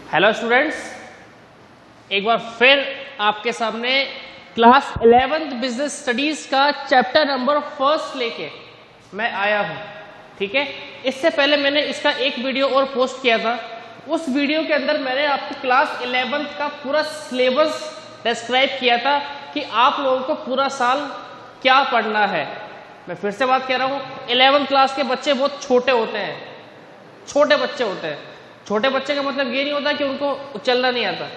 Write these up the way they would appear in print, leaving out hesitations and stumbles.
Hello students, एक बार फिर आपके सामने क्लास 11th बिजनेस स्टडीज का चैप्टर नंबर फर्स्ट लेके मैं आया हूं। ठीक है, इससे पहले मैंने इसका एक वीडियो और पोस्ट किया था। उस वीडियो के अंदर मैंने आपको क्लास 11th का पूरा सिलेबस डिस्क्राइब किया था कि आप लोगों को पूरा साल क्या पढ़ना है। मैं फिर से बात कह रहा हूं, 11th क्लास के बच्चे बहुत छोटे होते हैं, छोटे बच्चे होते हैं। छोटे बच्चे का मतलब ये नहीं होता कि उनको चलना नहीं आता।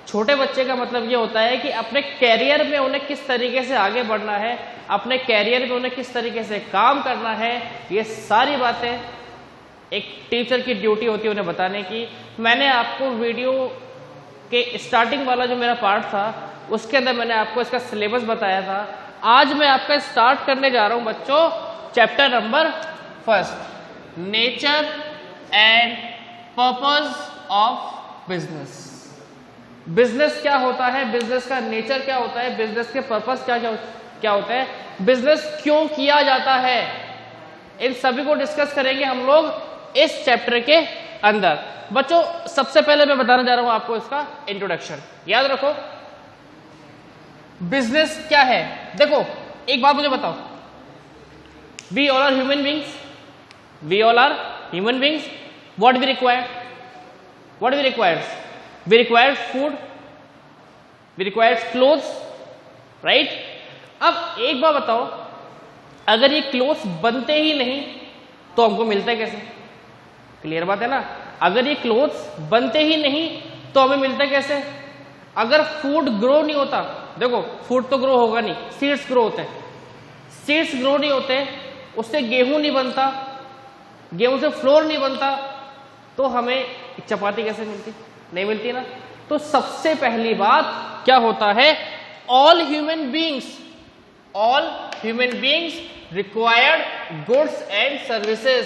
छोटे बच्चे का मतलब ये होता है कि अपने कैरियर में उन्हें किस तरीके से आगे बढ़ना है, अपने कैरियर में उन्हें किस तरीके से काम करना है, ये सारी बातें एक टीचर की ड्यूटी होती है उन्हें बताने की। मैंने आपको वीडियो के स्टार्टिंग वाला जो मेरा पार्ट था उसके अंदर मैंने आपको इसका सिलेबस बताया था। आज मैं आपका स्टार्ट करने जा रहा हूं बच्चों chapter number first, nature and purpose of business. Business क्या होता है, बिजनेस का नेचर क्या होता है, बिजनेस के पर्पस क्या होता है, बिजनेस क्यों किया जाता है, इन सभी को डिस्कस करेंगे हम लोग इस चैप्टर के अंदर। बच्चों सबसे पहले मैं बताने जा रहा हूं आपको इसका इंट्रोडक्शन। याद रखो बिजनेस क्या है। देखो एक बात मुझे बताओ, we all are human beings, we all are human beings. What we require? What we requires? We require food. We require clothes, right? अब एक बात बताओ, अगर ये क्लोथ्स बनते ही नहीं तो हमको मिलता है कैसे? क्लियर बात है ना? अगर ये क्लोथ्स बनते ही नहीं तो हमें मिलता है कैसे? अगर फूड ग्रो नहीं होता, देखो फूड तो ग्रो होगा नहीं, सीड्स ग्रो होते हैं। सीड्स ग्रो नहीं होते, उससे गेहूं नहीं बनता, गेहूं से फ्लोर नहीं बनता, तो हमें चपाती कैसे मिलती? नहीं मिलती ना। तो सबसे पहली बात क्या होता है, all human beings required goods and services.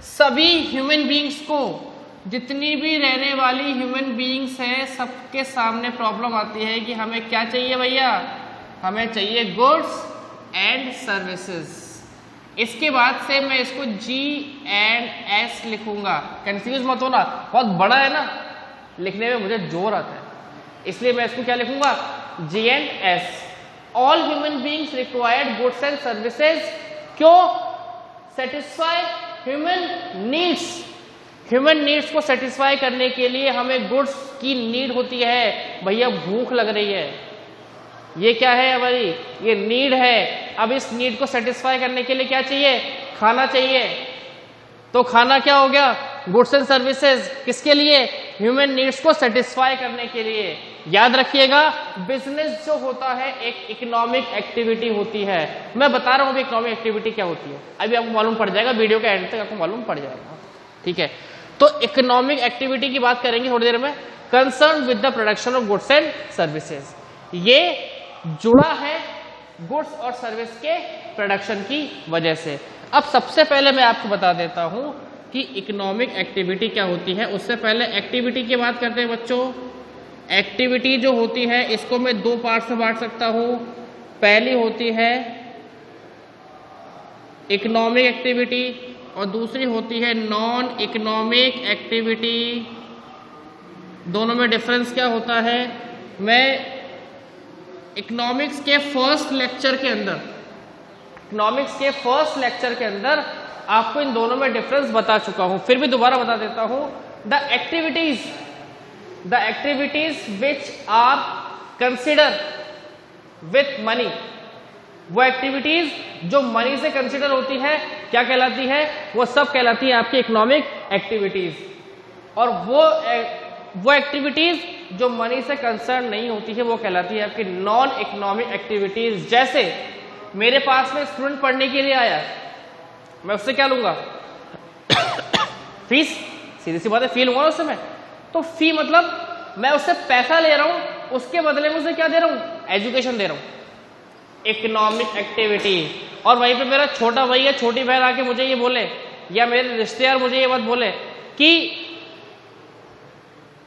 सभी ह्यूमन बींग्स को, जितनी भी रहने वाली ह्यूमन बींग्स हैं, सबके सामने प्रॉब्लम आती है कि हमें क्या चाहिए भैया, हमें चाहिए गुड्स एंड सर्विसेज। इसके बाद से मैं इसको G&S लिखूंगा, कंफ्यूज मत होना, बहुत बड़ा है ना, लिखने में मुझे जोर आता है, इसलिए मैं इसको क्या लिखूंगा, G&S। All human beings required goods and services. क्यों? Satisfy human needs. Human needs को सेटिस्फाई करने के लिए हमें गुड्स की नीड होती है। भैया भूख लग रही है, ये क्या है हमारी, ये नीड है। अब इस नीड को सेटिस्फाई करने के लिए क्या चाहिए, खाना चाहिए। तो खाना क्या हो गया, गुड्स एंड सर्विसेज। किसके लिए, ह्यूमन नीड्स को सेटिस्फाई करने के लिए। याद रखिएगा, बिजनेस जो होता है एक इकोनॉमिक एक्टिविटी होती है। मैं बता रहा हूं अभी इकोनॉमिक एक्टिविटी क्या होती है, अभी आपको मालूम पड़ जाएगा, वीडियो के एंड तक आपको मालूम पड़ जाएगा। ठीक है, तो इकोनॉमिक एक्टिविटी की बात करेंगे थोड़ी देर में। Concern with the production of goods and services, ये जुड़ा है गुड्स और सर्विस के प्रोडक्शन की वजह से। अब सबसे पहले मैं आपको बता देता हूं कि इकोनॉमिक एक्टिविटी क्या होती है। उससे पहले एक्टिविटी की बात करते हैं बच्चों। एक्टिविटी जो होती है इसको मैं दो पार्ट में बांट सकता हूं। पहली होती है इकोनॉमिक एक्टिविटी और दूसरी होती है नॉन इकोनॉमिक एक्टिविटी। दोनों में डिफरेंस क्या होता है, मैं इकोनॉमिक्स के फर्स्ट लेक्चर के अंदर आपको इन दोनों में डिफरेंस बता चुका हूं, फिर भी दोबारा बता देता हूं। The activities which are consider with money, वो एक्टिविटीज जो मनी से कंसिडर होती है क्या कहलाती है, वो सब कहलाती है आपकी इकोनॉमिक एक्टिविटीज। और वो एक्टिविटीज जो मनी से कंसर्न नहीं होती है वो कहलाती है आपकी नॉन इकोनॉमिक एक्टिविटीज। जैसे मेरे पास में स्टूडेंट पढ़ने के लिए आया, मैं उससे क्या लूंगा, फीस। सीधी सी बात है, फी लूंगा उससे मैं। तो फी मतलब मैं उससे पैसा ले रहा हूं, उसके बदले में उसे क्या दे रहा हूं, एजुकेशन दे रहा हूं, इकोनॉमिक एक्टिविटी। और वहीं पे मेरा छोटा भाई या छोटी बहन आके मुझे ये बोले, या मेरे रिश्तेदार मुझे ये बात बोले कि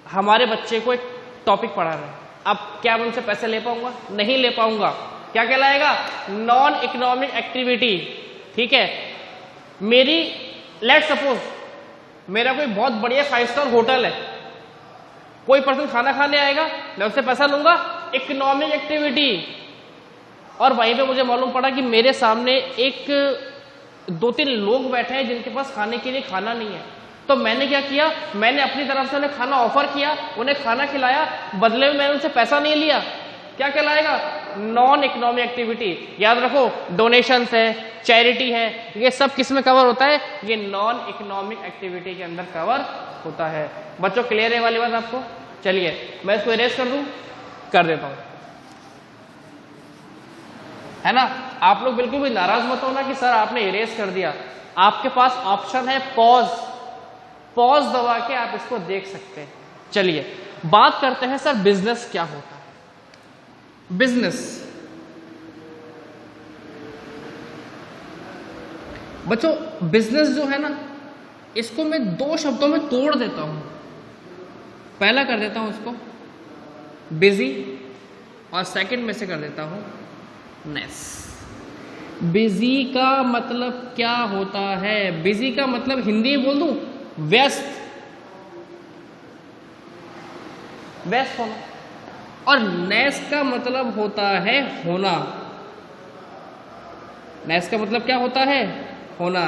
हमारे बच्चे को एक टॉपिक पढ़ा रहे हैं, अब क्या मैं उनसे पैसे ले पाऊंगा, नहीं ले पाऊंगा, क्या कहलाएगा, नॉन इकोनॉमिक एक्टिविटी। ठीक है, मेरी लेट सपोज मेरा कोई बहुत बढ़िया 5 स्टार होटल है, कोई पर्सन खाना खाने आएगा, मैं उससे पैसा लूंगा, इकोनॉमिक एक्टिविटी। और वहीं पे मुझे मालूम पड़ा कि मेरे सामने एक 2-3 लोग बैठे हैं जिनके पास खाने के लिए खाना नहीं है, तो मैंने क्या किया, मैंने अपनी तरफ से उन्हें खाना ऑफर किया, उन्हें खाना खिलाया, बदले में मैंने उनसे पैसा नहीं लिया। क्या कहलाएगा? Non economic activity. याद रखो, डोनेशंस है, चैरिटी है, ये सब किस में कवर होता है? ये नॉन इकोनॉमिक एक्टिविटी के अंदर कवर होता है। बच्चों क्लियर है वाली बात आपको? चलिए मैं इसको इरेज कर दूं, कर देता हूं, है ना। आप लोग बिल्कुल भी नाराज मत होना कि सर आपने इरेज कर दिया। आपके पास ऑप्शन है पॉज, पॉज दबा के आप इसको देख सकते हैं। चलिए बात करते हैं, सर बिजनेस क्या होता है? बिजनेस बच्चों, बिजनेस जो है ना, इसको मैं 2 शब्दों में तोड़ देता हूं। पहला कर देता हूं इसको बिजी, और सेकंड में से कर देता हूं नेस। बिजी का मतलब क्या होता है? बिजी का मतलब हिंदी में बोल दूं, व्यस्त, व्यस्त होना। और नेस का मतलब होता है होना। नेस का मतलब क्या होता है? होना।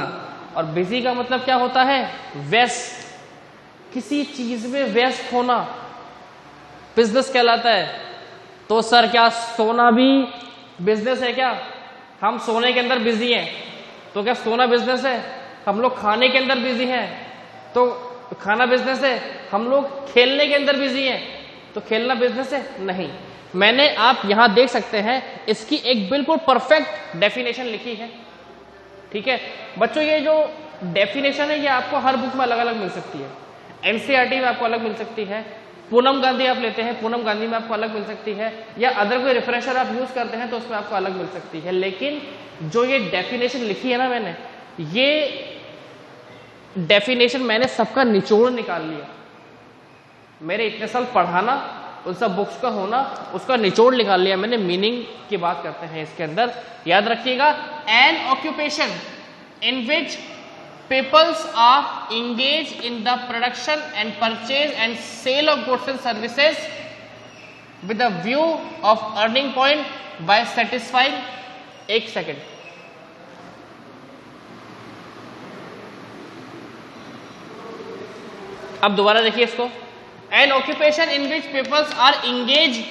और बिजी का मतलब क्या होता है? व्यस्त, किसी चीज में व्यस्त होना बिजनेस कहलाता है। तो सर क्या सोना भी बिजनेस है क्या? हम सोने के अंदर बिजी हैं, तो क्या सोना बिजनेस है? हम लोग खाने के अंदर बिजी हैं, तो खाना बिजनेस है। हम लोग खेलने के अंदर बिजी हैं, तो खेलना बिजनेस है? नहीं। मैंने, आप यहां देख सकते हैं, इसकी एक बिल्कुल परफेक्ट डेफिनेशन लिखी है। ठीक है बच्चों, ये जो डेफिनेशन है ये आपको हर बुक में अलग अलग मिल सकती है। एनसीईआरटी में आपको अलग मिल सकती है, पूनम गांधी आप लेते हैं, पूनम गांधी में आपको अलग मिल सकती है, या अदर कोई रिफ्रेशर आप यूज करते हैं तो उसमें आपको अलग मिल सकती है। लेकिन जो ये डेफिनेशन लिखी है ना मैंने, ये डेफिनेशन मैंने सबका निचोड़ निकाल लिया। मेरे इतने साल पढ़ाना, उन सब बुक्स का होना, उसका निचोड़ निकाल लिया मैंने। मीनिंग की बात करते हैं इसके अंदर, याद रखिएगा, N occupation in which peoples are engaged in the production and purchase and sale of goods and services with a view of earning point by satisfying, एक सेकेंड, अब दोबारा देखिए इसको, an occupation in which peoples are engaged,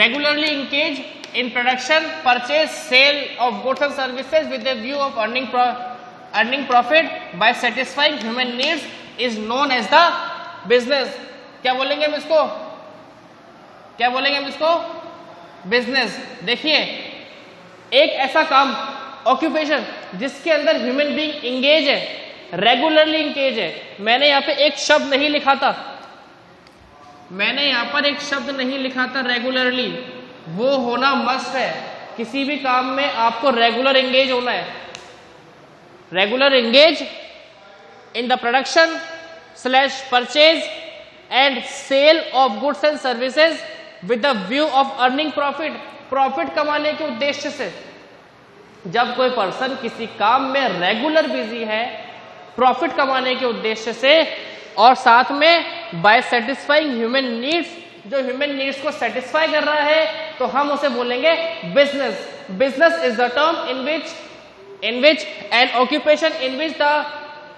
regularly engaged in production, purchase, sale of goods and services with a view of earning profit by satisfying human needs is known as the business। क्या बोलेंगे हम इसको? क्या बोलेंगे हम इसको? Business. देखिए, एक ऐसा काम, ऑक्यूपेशन, जिसके अंदर ह्यूमन बीइंग इंगेज है, रेगुलरली इंगेज है। मैंने यहां पे एक शब्द नहीं लिखा था, मैंने यहां पर एक शब्द नहीं लिखा था रेगुलरली, वो होना मस्ट है। किसी भी काम में आपको रेगुलर एंगेज होना है। Regular engage in the production / purchase and sale of goods and services with the view of earning profit, profit कमाने के उद्देश्य से। जब कोई पर्सन किसी काम में रेगुलर बिजी है प्रॉफिट कमाने के उद्देश्य से, और साथ में बाय सेटिस्फाइंग ह्यूमन नीड्स, जो ह्यूमन नीड्स को सेटिस्फाई कर रहा है, तो हम उसे बोलेंगे business. Business is the term in which an occupation in which the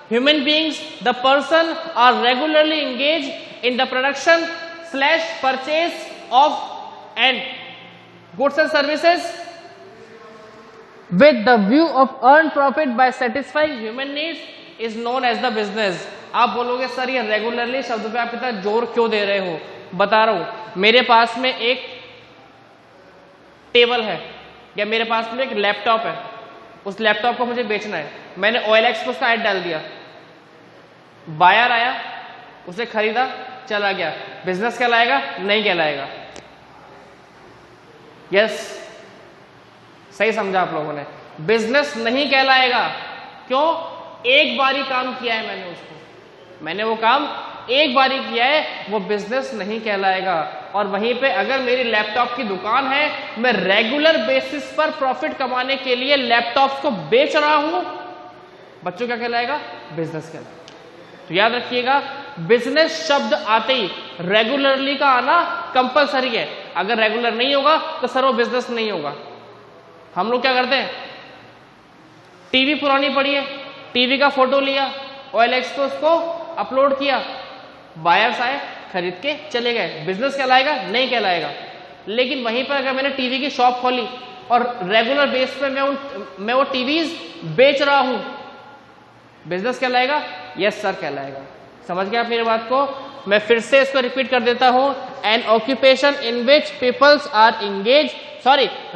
human beings, the person, are regularly engaged in the production / purchase of and goods and services with the view of earn profit by satisfying human needs is known as the business। आप बोलोगे sir ये regularly शब्द पे आप इतना जोर क्यों दे रहे हो? बता रहा हूं, मेरे पास में एक टेबल है या मेरे पास में एक लैपटॉप है, उस लैपटॉप को मुझे बेचना है, मैंने OLX पे उसका ऐड डाल दिया, बायर आया, उसे खरीदा, चला गया, बिजनेस कहलाएगा? नहीं कहलाएगा। यस, सही समझा आप लोगों ने, बिजनेस नहीं कहलाएगा। क्यों? एक बारी काम किया है मैंने उसको, मैंने वो काम एक बारी किया है, वो बिजनेस नहीं कहलाएगा। और वहीं पे अगर मेरी लैपटॉप की दुकान है, मैं रेगुलर बेसिस पर प्रॉफिट कमाने के लिए लैपटॉप्स को बेच रहा हूं, बच्चों क्या कहलाएगा? बिजनेस कहलाएगा। तो याद रखिएगा, बिजनेस शब्द आते ही रेगुलरली का आना कंपलसरी है। अगर रेगुलर नहीं होगा तो सर वो बिजनेस नहीं होगा। हम लोग क्या करते हैं, टीवी पुरानी पड़ी है, टीवी का फोटो लिया, OLX पे उसको अपलोड किया, बायर्स आए, खरीद के चले गए, बिजनेस कहलाएगा? नहीं कहलाएगा। लेकिन वहीं पर अगर मैंने टीवी की शॉप खोली और रेगुलर बेस पे मैं वो टीवीज बेच रहा हूं, बिजनेस कहलाएगा? यस सर कहलाएगा। समझ गए आप मेरी बात को? मैं फिर से इसको रिपीट कर देता हूं, an occupation in which peoples are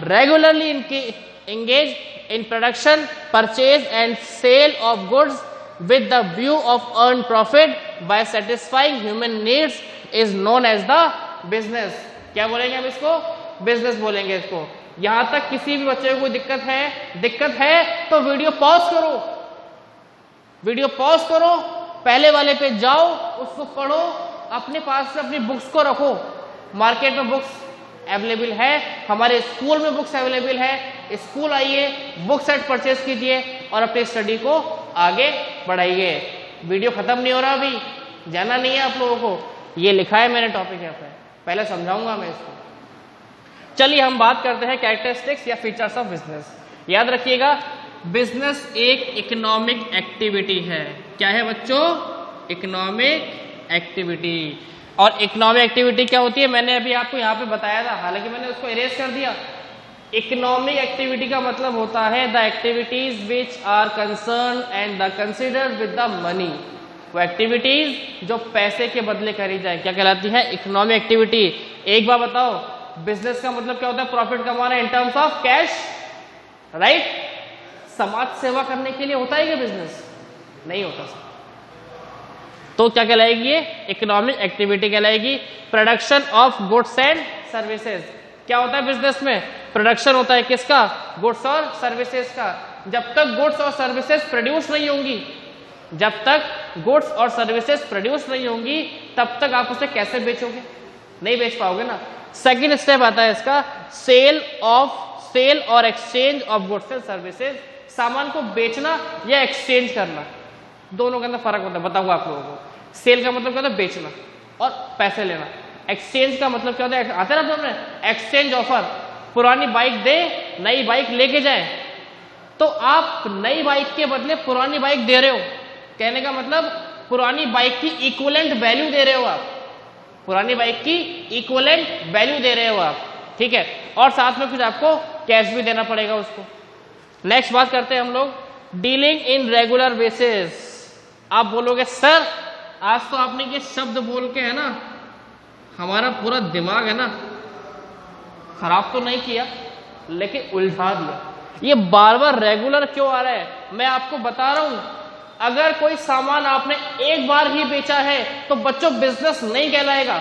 regularly engaged in production, purchase and sale of goods with the view of earn profit by satisfying human needs is known as the business। क्या बोलेंगे हम इसको? Business बोलेंगे इसको। यहां तक किसी भी बच्चे को कोई दिक्कत है तो वीडियो पॉज करो, पहले वाले पे जाओ, उसको पढ़ो, अपने पास से अपनी बुक्स को रखो। मार्केट में बुक्स अवेलेबल है, हमारे स्कूल में बुक्स अवेलेबल है। स्कूल आइए, बुक सेट परचेज कीजिए और अपनी स्टडी को आगे बढ़ाइए। वीडियो खत्म नहीं हो रहा, अभी जाना नहीं है आप लोगों को। ये लिखा है मैंने टॉपिक यहाँ पे, पहले समझाऊंगा मैं इसको। चलिए हम बात करते हैं कैरेक्टरिस्टिक्स या फीचर्स ऑफ बिजनेस। याद रखिएगा, बिजनेस एक इकोनॉमिक एक्टिविटी है। क्या है बच्चों? Economic activity. और इकोनॉमिक एक्टिविटी क्या होती है मैंने अभी आपको यहाँ पे बताया था, हालांकि मैंने उसको इरेज कर दिया। इकोनॉमिक एक्टिविटी का मतलब होता है the activities which are concern and the considered with the money. वो एक्टिविटीज जो पैसे के बदले करी जाए क्या कहलाती है? Economic activity. एक बार बताओ, बिजनेस का मतलब क्या होता है? प्रॉफिट कमाना in terms of cash, right? समाज सेवा करने के लिए होता है क्या बिजनेस? नहीं होता। तो क्या कहलाएगी ये? इकोनॉमिक एक्टिविटी कहलाएगी। Production of goods and services. क्या होता है बिजनेस में? प्रोडक्शन होता है किसका? गुड्स और सर्विसेज का। जब तक गुड्स और सर्विसेज प्रोड्यूस नहीं होंगी, तब तक आप उसे कैसे बेचोगे? नहीं बेच पाओगे ना। सेकेंड स्टेप आता है इसका, सेल और exchange of goods and services. सामान को बेचना या एक्सचेंज करना, दोनों के अंदर फर्क होता है, बताऊंगा आप लोगों को। सेल का मतलब क्या होता है? बेचना और पैसे लेना। एक्सचेंज का मतलब क्या होता है? आते ना तुमने एक्सचेंज ऑफर, पुरानी बाइक दे, नई बाइक लेके जाए, तो आप नई बाइक के बदले पुरानी बाइक दे रहे हो। कहने का मतलब पुरानी बाइक की इक्विवेलेंट वैल्यू दे रहे हो आप, पुरानी बाइक की इक्विवेलेंट वैल्यू दे रहे हो आप, ठीक है। और साथ में कुछ आपको कैश भी देना पड़ेगा उसको। नेक्स्ट बात करते हैं हम लोग, डीलिंग इन रेगुलर बेसिस। आप बोलोगे सर आज तो आपने ये शब्द बोल के है ना हमारा पूरा दिमाग है ना खराब तो नहीं किया, लेकिन उलझा दिया। ये बार बार रेगुलर क्यों आ रहा है? मैं आपको बता रहा हूं, अगर कोई सामान आपने एक बार ही बेचा है तो बच्चों बिजनेस नहीं कहलाएगा।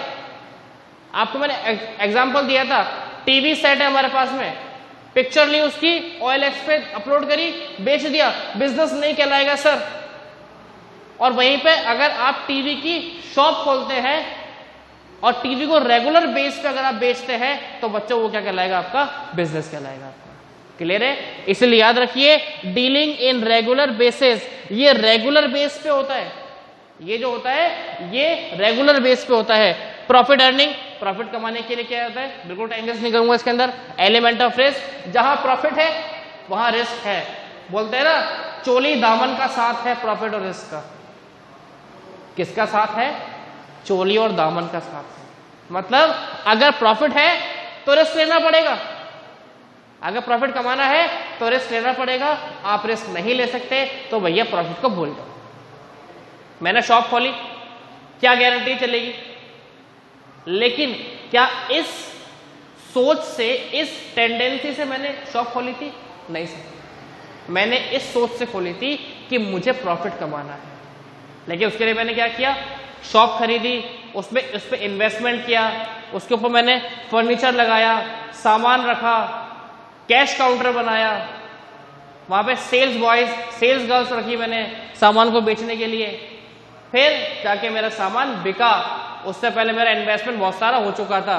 आपको मैंने एग्जांपल दिया था, टीवी सेट है हमारे पास में, पिक्चर ली उसकी, OLX पे अपलोड करी, बेच दिया, बिजनेस नहीं कहलाएगा सर। और वहीं पे अगर आप टीवी की शॉप खोलते हैं और टीवी को रेगुलर बेस पे अगर आप बेचते हैं तो बच्चों वो क्या कहलाएगा? आपका बिजनेस कहलाएगा। आपका क्लियर है? इसलिए याद रखिए, डीलिंग इन रेगुलर बेसिस, ये रेगुलर बेस पे होता है। ये जो होता है ये रेगुलर बेस पे होता है। प्रॉफिट अर्निंग, प्रॉफिट कमाने के लिए क्या होता है? बिल्कुल टाइम वेस्ट नहीं करूंगा इसके अंदर। एलिमेंट ऑफ रिस्क, जहां प्रॉफिट है वहां रिस्क है। बोलते हैं ना चोली दामन का साथ है प्रॉफिट और रिस्क का। किसका साथ है? चोली और दामन का साथ है। मतलब अगर प्रॉफिट है तो रिस्क लेना पड़ेगा, अगर प्रॉफिट कमाना है तो रिस्क लेना पड़ेगा। आप रिस्क नहीं ले सकते तो भैया प्रॉफिट को भूल जाओ। मैंने शॉप खोली, क्या गारंटी चलेगी? लेकिन क्या इस सोच से, इस टेंडेंसी से मैंने शॉप खोली थी? नहीं सर, मैंने इस सोच से खोली थी कि मुझे प्रॉफिट कमाना है। लेकिन उसके लिए मैंने क्या किया? शॉप खरीदी, उस पर इन्वेस्टमेंट किया, उसके ऊपर मैंने फर्नीचर लगाया, सामान रखा, कैश काउंटर बनाया, वहां पे सेल्स बॉयज, सेल्स गर्ल्स रखी मैंने सामान को बेचने के लिए। फिर जाके मेरा सामान बिका। उससे पहले मेरा इन्वेस्टमेंट बहुत सारा हो चुका था।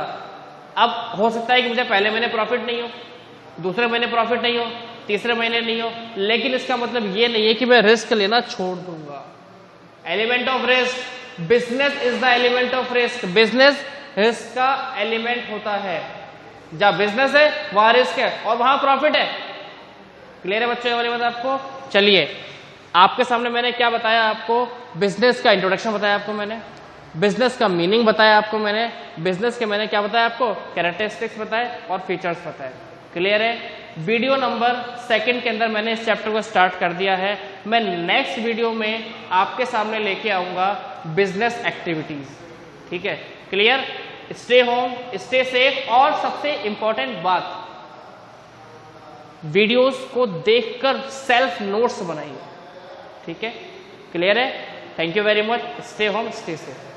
अब हो सकता है कि मुझे पहले महीने प्रॉफिट नहीं हो, दूसरे महीने प्रॉफिट नहीं हो, तीसरे महीने नहीं हो, लेकिन इसका मतलब ये नहीं है कि मैं रिस्क लेना छोड़ दूंगा। Element of risk, business is the element of risk, business risk का एलिमेंट होता है। जहां बिजनेस है वहां रिस्क है और वहां प्रॉफिट है। क्लियर है बच्चों ये वाली बात आपको? चलिए आपके सामने मैंने क्या बताया आपको, बिजनेस का इंट्रोडक्शन बताया आपको मैंने, बिजनेस का मीनिंग बताया आपको मैंने, बिजनेस के मैंने क्या बताया आपको, कैरेक्टरिस्टिक्स बताए और फीचर्स बताए। क्लियर है? वीडियो नंबर 2 के अंदर मैंने इस चैप्टर को स्टार्ट कर दिया है। मैं नेक्स्ट वीडियो में आपके सामने लेके आऊंगा बिजनेस एक्टिविटीज। ठीक है? Clear? Stay home, stay safe और सबसे इंपॉर्टेंट बात, वीडियोस को देखकर सेल्फ नोट्स बनाइए। ठीक है? क्लियर है? Thank you very much. Stay home, stay safe.